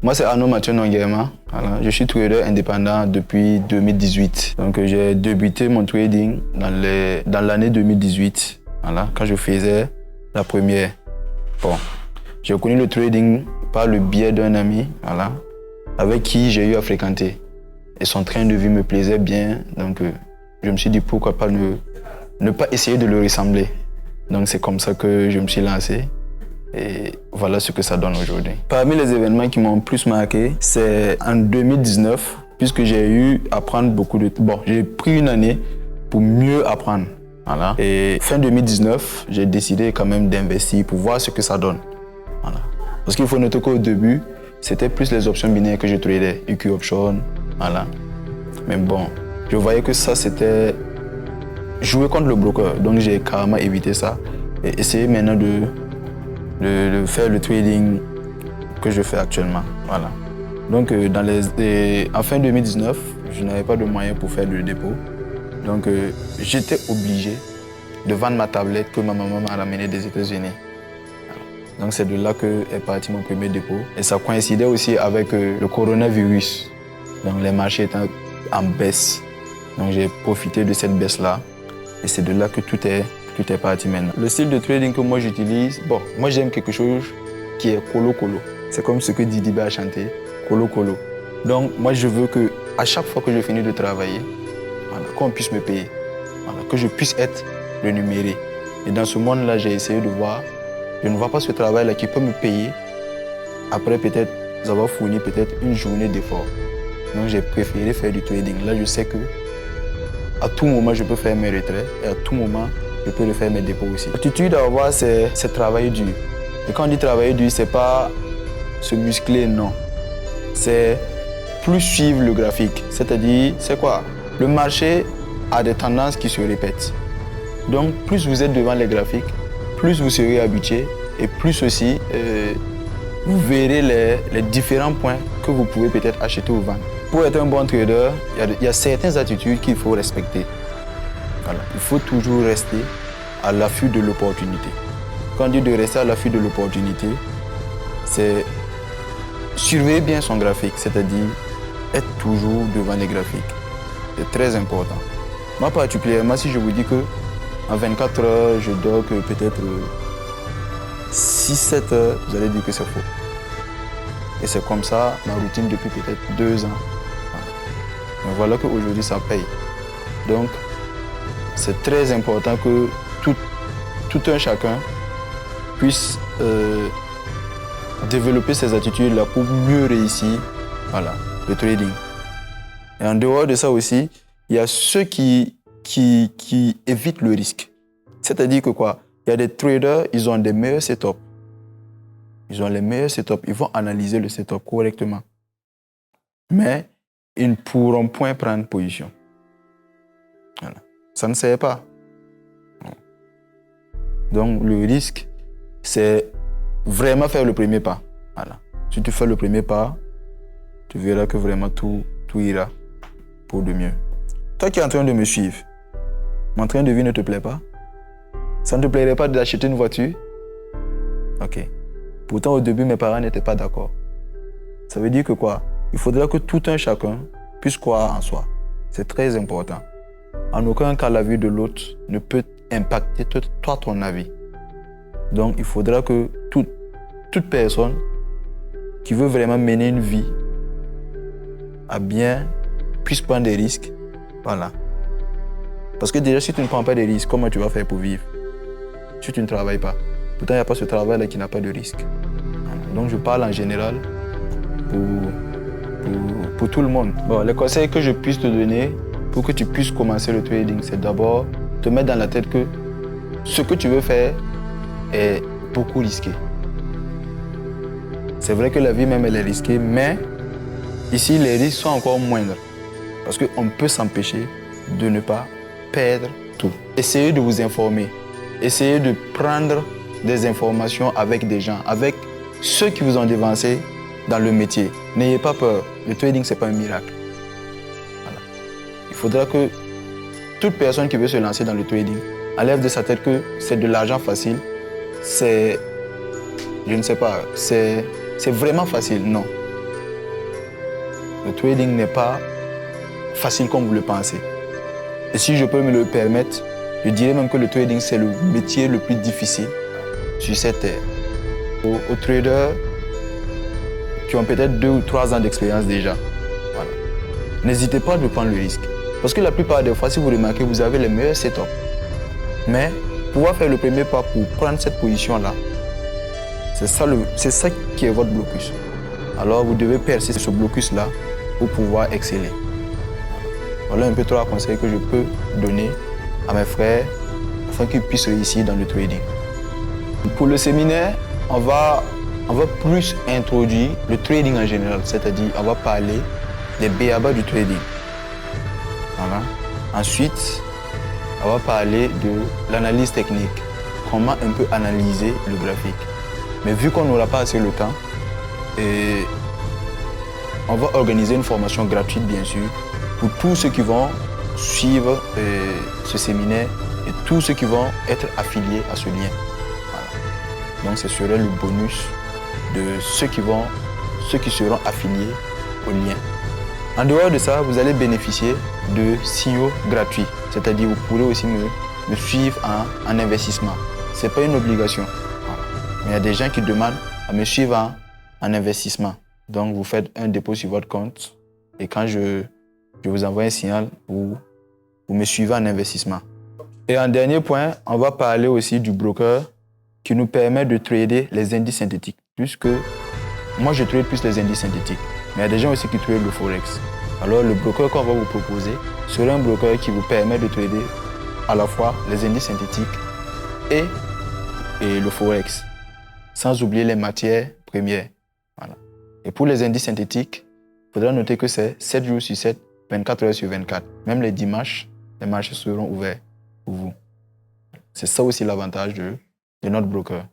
Moi, c'est Arnaud Mathieu Nonguema. Voilà. Je suis trader indépendant depuis 2018. Donc, j'ai débuté mon trading dans l'année 2018, voilà, quand je faisais la première. Bon, j'ai connu le trading par le biais d'un ami, voilà, avec qui j'ai eu à fréquenter. Et son train de vie me plaisait bien, donc je me suis dit pourquoi pas ne pas essayer de le ressembler. Donc, c'est comme ça que je me suis lancé. Et voilà ce que ça donne aujourd'hui. Parmi les événements qui m'ont plus marqué, c'est en 2019, puisque j'ai eu à prendre beaucoup de... Bon, j'ai pris une année pour mieux apprendre. Voilà. Et fin 2019, j'ai décidé quand même d'investir pour voir ce que ça donne. Voilà. Parce qu'il faut noter qu'au début, c'était plus les options binaires que je tradais, EQ Option, voilà. Mais bon, je voyais que ça, c'était jouer contre le broker. Donc j'ai carrément évité ça et essayé maintenant de faire le trading que je fais actuellement. Voilà. Donc, en fin 2019, je n'avais pas de moyens pour faire le dépôt. Donc, j'étais obligé de vendre ma tablette que ma maman m'a ramenée des États-Unis. Donc, c'est de là qu'est parti mon premier dépôt. Et ça coïncidait aussi avec le coronavirus. Donc, les marchés étaient en baisse. Donc, j'ai profité de cette baisse-là. Et c'est de là que tout est parti maintenant. Le style de trading que moi j'utilise, bon, moi j'aime quelque chose qui est colo-colo. C'est comme ce que Didi B a chanté, colo-colo. Donc moi je veux que à chaque fois que je finis de travailler, voilà, qu'on puisse me payer, voilà, que je puisse être rémunéré. Et dans ce monde-là, j'ai essayé de voir, je ne vois pas ce travail-là qui peut me payer après peut-être avoir fourni peut-être une journée d'effort. Donc j'ai préféré faire du trading. Là je sais que à tout moment je peux faire mes retraits et à tout moment je peux le faire mes dépôts aussi. L'attitude à avoir, c'est travailler dur. Et quand on dit travailler dur, c'est pas se muscler, non. C'est plus suivre le graphique. C'est-à-dire, c'est quoi? Le marché a des tendances qui se répètent. Donc, plus vous êtes devant les graphiques, plus vous serez habitué et plus aussi, vous verrez les différents points que vous pouvez peut-être acheter ou vendre. Pour être un bon trader, il y a certaines attitudes qu'il faut respecter. Voilà. Il faut toujours rester à l'affût de l'opportunité. Quand on dit de rester à l'affût de l'opportunité, c'est surveiller bien son graphique, c'est-à-dire être toujours devant les graphiques. C'est très important. Moi particulièrement, si je vous dis qu'en 24 heures, je dors que peut-être 6-7 heures, vous allez dire que c'est faux. Et c'est comme ça ma routine depuis peut-être 2 ans. Voilà. Mais voilà qu'aujourd'hui, ça paye. Donc, c'est très important que tout un chacun puisse développer ces attitudes-là pour mieux réussir, voilà, le trading. Et en dehors de ça aussi, il y a ceux qui évitent le risque. C'est-à-dire que quoi? Il y a des traders, ils ont des meilleurs setups. Ils ont les meilleurs setups, ils vont analyser le setup correctement. Mais ils ne pourront point prendre position. Voilà. Ça ne sert pas. Donc le risque, c'est vraiment faire le premier pas. Voilà. Si tu fais le premier pas, tu verras que vraiment tout ira pour de mieux. Toi qui es en train de me suivre, mon train de vie ne te plaît pas? Ça ne te plairait pas d'acheter une voiture? Ok. Pourtant au début, mes parents n'étaient pas d'accord. Ça veut dire que quoi? Il faudra que tout un chacun puisse croire en soi. C'est très important. En aucun cas, la vie de l'autre ne peut impacter toi, ton avis. Donc, il faudra que toute personne qui veut vraiment mener une vie à bien puisse prendre des risques. Voilà. Parce que déjà, si tu ne prends pas des risques, comment tu vas faire pour vivre? Si tu ne travailles pas. Pourtant, il n'y a pas ce travail-là qui n'a pas de risque. Donc, je parle en général pour tout le monde. Bon, les conseils que je puisse te donner pour que tu puisses commencer le trading, c'est d'abord te mettre dans la tête que ce que tu veux faire est beaucoup risqué. C'est vrai que la vie même elle est risquée, mais ici les risques sont encore moindres parce qu'on peut s'empêcher de ne pas perdre tout. Essayez de vous informer, essayez de prendre des informations avec des gens, avec ceux qui vous ont devancé dans le métier. N'ayez pas peur, le trading c'est pas un miracle. Voilà. Il faudra que toute personne qui veut se lancer dans le trading enlève de sa tête que c'est de l'argent facile, c'est, je ne sais pas, c'est vraiment facile, non. Le trading n'est pas facile comme vous le pensez. Et si je peux me le permettre, je dirais même que le trading, c'est le métier le plus difficile sur cette terre. Aux traders qui ont peut-être 2 ou 3 ans d'expérience déjà, voilà. N'hésitez pas de prendre le risque. Parce que la plupart des fois, si vous remarquez, vous avez les meilleurs setups. Mais pouvoir faire le premier pas pour prendre cette position-là, c'est ça qui est votre blocus. Alors vous devez percer ce blocus-là pour pouvoir exceller. Voilà un peu 3 conseils que je peux donner à mes frères afin qu'ils puissent réussir dans le trading. Pour le séminaire, on va plus introduire le trading en général, c'est-à-dire on va parler des b.a.-ba du trading. Voilà. Ensuite, on va parler de l'analyse technique, comment un peu analyser le graphique. Mais vu qu'on n'aura pas assez le temps, on va organiser une formation gratuite, bien sûr, pour tous ceux qui vont suivre ce séminaire et tous ceux qui vont être affiliés à ce lien. Voilà. Donc, ce serait le bonus de ceux qui seront affiliés au lien. En dehors de ça, vous allez bénéficier de signaux gratuits. C'est-à-dire, vous pourrez aussi me suivre en investissement. Ce n'est pas une obligation. Mais il y a des gens qui demandent à me suivre en investissement. Donc, vous faites un dépôt sur votre compte et quand je vous envoie un signal, vous me suivez en investissement. Et en dernier point, on va parler aussi du broker qui nous permet de trader les indices synthétiques. Puisque moi, je trade plus les indices synthétiques. Mais il y a des gens aussi qui tradent le Forex. Alors, le broker qu'on va vous proposer serait un broker qui vous permet de trader à la fois les indices synthétiques et le Forex, sans oublier les matières premières. Voilà. Et pour les indices synthétiques, il faudra noter que c'est 7 jours sur 7, 24 heures sur 24. Même les dimanches, les marchés seront ouverts pour vous. C'est ça aussi l'avantage de notre broker.